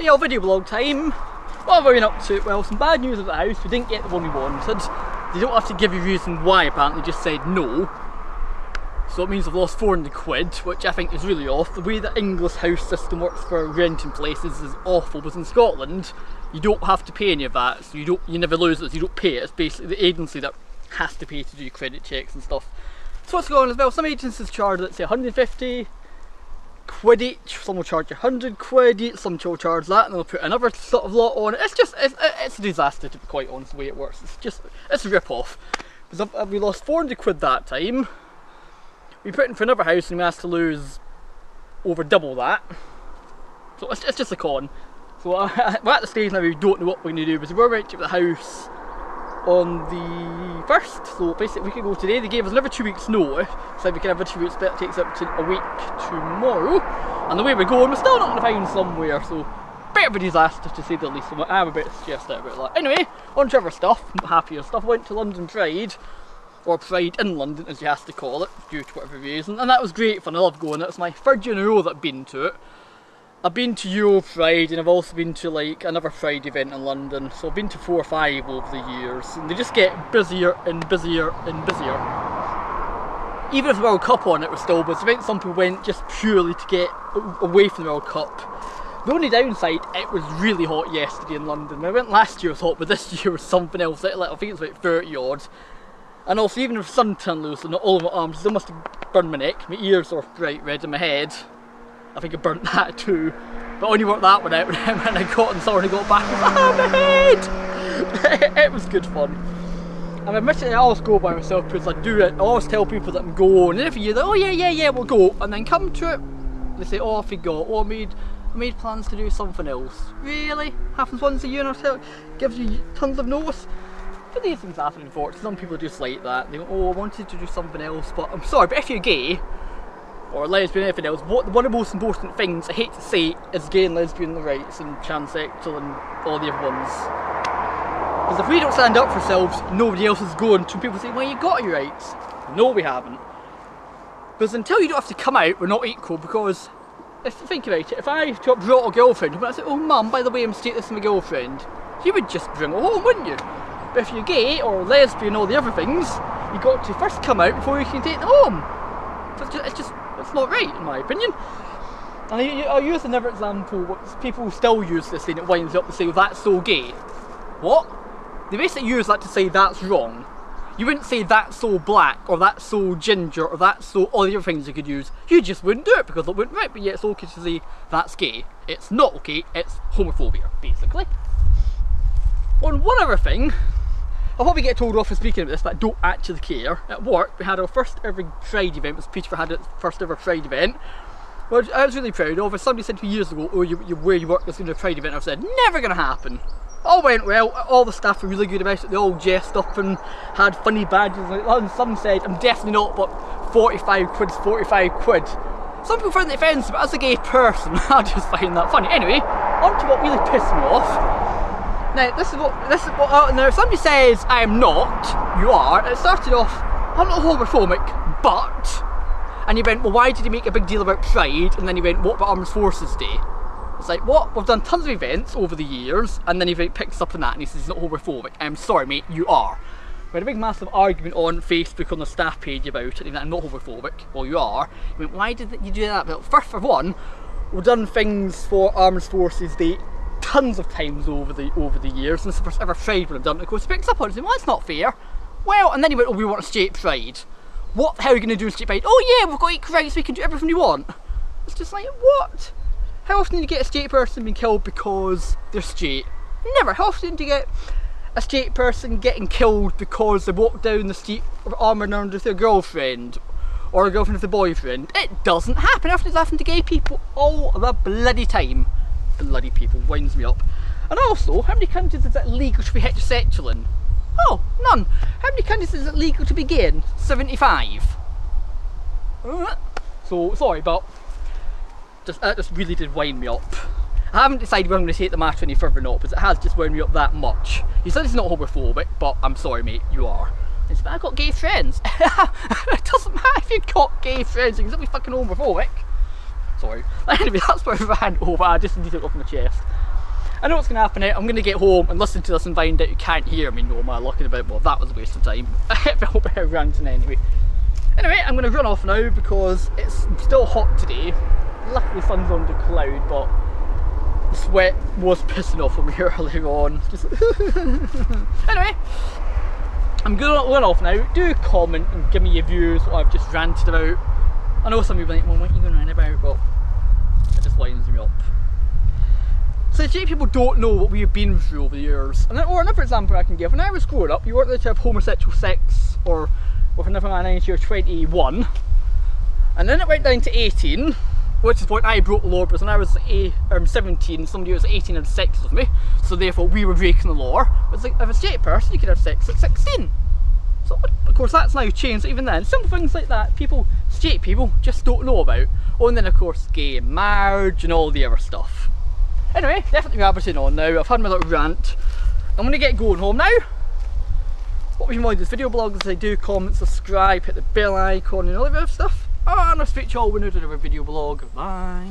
Hey, all video blog time. What have we been up to? Well, some bad news at the house. We didn't get the one we wanted. They don't have to give you a reason why, apparently, just said no. So it means I've lost 400 quid, which I think is really off. The way the English house system works for renting places is awful, but in Scotland, you don't have to pay any of that, so you never lose it, so you don't pay it. It's basically the agency that has to pay to do credit checks and stuff. So what's going on as well, some agencies charge, let's say, 150 quid each, some will charge 100 quid each, some will charge that, and they'll put another sort of lot on it. It's a disaster, to be quite honest, the way it works. It's a rip-off. Because we lost 400 quid that time. We put in for another house and we asked to lose over double that. So it's just a con. So we're at the stage now we don't know what we're going to do, because we were renting the house on the 1st, so basically we could go today. They gave us another 2 weeks notice, so we can have a 2 weeks, but it takes up to a week tomorrow. And the way we're going, we're still not going to find somewhere, so bit of a disaster to say the least. So I have a bit stressed out about that. Anyway, on to other stuff, happier stuff. I went to London Pride, or Pride in London as you have to call it, due to whatever reason, and that was great fun. I love going. It's my 3rd year in a row that I've been to it. I've been to Euro Pride and I've also been to like another Pride event in London, so I've been to 4 or 5 over the years, and they just get busier and busier and busier. Even if the World Cup on it was still, but I think some people went just purely to get away from the World Cup. The only downside, it was really hot yesterday in London. I went last year was hot, but this year was something else. I think it's about 30 odd. And also, even if the sun turned loose and not all of my arms, it must have burned my neck. My ears are bright red in my head. I think I burnt that too, but I only worked that one out when I got in the and I got back and my head! It was good fun. And admittedly I always go by myself because I do it. I always tell people that I'm going, and if you're like, oh yeah, we'll go, and then come to it, they say, oh, off you go, oh, I made plans to do something else. Really? Happens once a year and it gives you tons of notice. But these things happen, unfortunately. Some people are just like that. They go, oh, I wanted to do something else, but I'm sorry, but if you're gay, or lesbian, anything else, one of the most important things, I hate to say, is gay and lesbian rights and transsexual and all the other ones. Because if we don't stand up for ourselves, nobody else is going to. People say, well, you got your rights. No, we haven't. Because until you don't have to come out, we're not equal, because if you think about it, if I brought a girlfriend, when I say, oh mum, by the way, I'm stateless to my girlfriend, you would just bring her home, wouldn't you? But if you're gay or lesbian, all the other things, you got to first come out before you can take them home. So it's not right, in my opinion. And I'll use another example, what people still use this thing, it winds up to say, well, that's so gay. What? They basically use that to say that's wrong. You wouldn't say that's so black, or that's so ginger, or that's so all the other things you could use. You just wouldn't do it because it wouldn't right, but yeah, it's okay to say that's gay. It's not okay, it's homophobia, basically. On one other thing, I'll probably get told off for speaking about this, but I don't actually care. At work, we had our first ever Pride event, because Peterborough had its first ever Pride event. Well, I was really proud of it. Somebody said to me years ago, oh, where you work, there's going to be a Pride event. I said, never going to happen. All went well, all the staff were really good about it, they all dressed up and had funny badges like that, and some said, I'm definitely not, but 45 quid's 45 quid. Some people find it offensive, but as a gay person, I just find that funny. Anyway, on to what really pissed me off. Now, now if somebody says, I am not, you are, it started off, I'm not homophobic, but, and you went, well, why did you make a big deal about Pride? And then you went, what about Armed Forces Day? It's like, what? We've done tons of events over the years, and then he picks up on that and he says he's not homophobic. I'm sorry, mate, you are. We had a big massive argument on Facebook on the staff page about it, and I'm not homophobic. Well, you are. You went, why did you do that? Well, first, for one, we've done things for Armed Forces Day tons of times over the years, and it's the first ever Pride when I've done it. Of course, he picks up on it and says, well, that's not fair. Well, and then he went, oh, we want a straight Pride. What the hell are you going to do in straight Pride? Oh yeah, we've got equal rights, we can do everything we want. It's just like, what? How often do you get a straight person being killed because they're straight? Never. How often do you get a straight person getting killed because they walk down the street armoured under their girlfriend? Or a girlfriend with a boyfriend? It doesn't happen. Often it's happened to gay people all the bloody time. Bloody people, winds me up. And also, how many countries is it legal to be heterosexual in? Oh, none. How many countries is it legal to be gay in? 75. So, sorry, but that just really did wind me up. I haven't decided whether I'm going to take the matter any further or not, because it has just wound me up that much. You said it's not homophobic, but I'm sorry, mate, you are. It's, but I've got gay friends. It doesn't matter if you've got gay friends, you can still be fucking homophobic. Sorry. Anyway, that's where I ran over. I just need to take it off my chest. I know what's going to happen now. I'm going to get home and listen to this and find out you can't hear me. No, am I looking about? Well, that was a waste of time. I felt better ranting anyway. Anyway, I'm going to run off now because it's still hot today. Luckily, the sun's under cloud, but the sweat was pissing off on me earlier on. Just anyway, I'm going to run off now. Do comment and give me your views, what I've just ranted about. I know some people are like, well, what are you going to rant about? But it just winds me up. So straight people don't know what we've been through over the years. And then, or another example I can give, when I was growing up, you weren't allowed to have homosexual sex or with another man until you're 21. And then it went down to 18, which is the point I broke the law, because when I was 17, somebody was 18 and had sex with me, so therefore we were breaking the law. It's like, if a straight person, you could have sex at 16. So of course that's now changed, even then, simple things like that, straight people just don't know about. Oh, and then of course gay marriage and all the other stuff. Anyway, definitely rabbiting on now. I've had my little rant. I'm going to get going home now. What we enjoyed this video blog is do comment, subscribe, hit the bell icon and all the other stuff. And I'll speak to you all when I do another video blog. Bye.